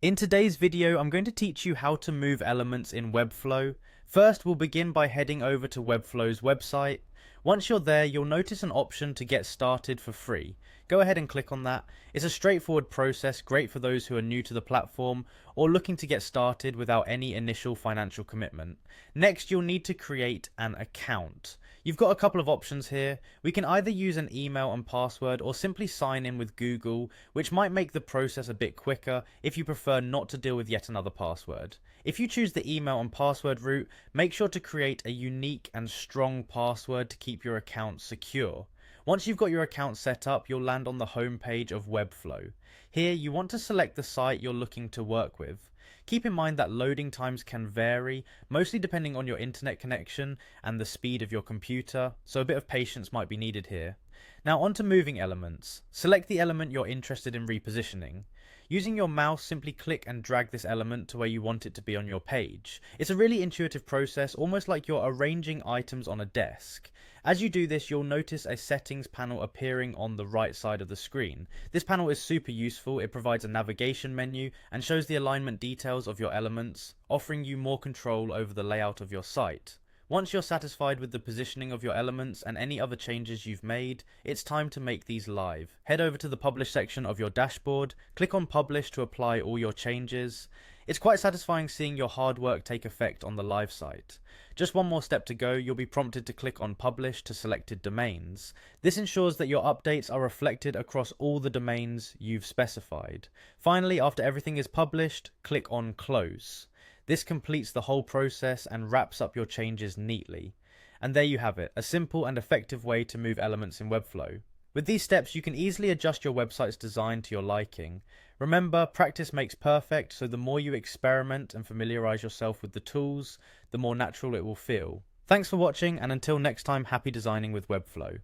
In today's video, I'm going to teach you how to move elements in Webflow. First, we'll begin by heading over to Webflow's website. Once you're there, you'll notice an option to get started for free. Go ahead and click on that. It's a straightforward process, great for those who are new to the platform or looking to get started without any initial financial commitment. Next, you'll need to create an account. You've got a couple of options here. We can either use an email and password or simply sign in with Google, which might make the process a bit quicker if you prefer not to deal with yet another password. If you choose the email and password route, make sure to create a unique and strong password to keep your account secure. Once you've got your account set up, you'll land on the home page of Webflow. Here, you want to select the site you're looking to work with. Keep in mind that loading times can vary, mostly depending on your internet connection and the speed of your computer, so a bit of patience might be needed here. Now onto moving elements. Select the element you're interested in repositioning. Using your mouse, simply click and drag this element to where you want it to be on your page. It's a really intuitive process, almost like you're arranging items on a desk. As you do this, you'll notice a settings panel appearing on the right side of the screen. This panel is super useful. It provides a navigation menu and shows the alignment details of your elements, offering you more control over the layout of your site. Once you're satisfied with the positioning of your elements and any other changes you've made, it's time to make these live. Head over to the Publish section of your dashboard, click on Publish to apply all your changes. It's quite satisfying seeing your hard work take effect on the live site. Just one more step to go, you'll be prompted to click on Publish to selected domains. This ensures that your updates are reflected across all the domains you've specified. Finally, after everything is published, click on Close. This completes the whole process and wraps up your changes neatly. And there you have it, a simple and effective way to move elements in Webflow. With these steps, you can easily adjust your website's design to your liking. Remember, practice makes perfect, so the more you experiment and familiarize yourself with the tools, the more natural it will feel. Thanks for watching, and until next time, happy designing with Webflow.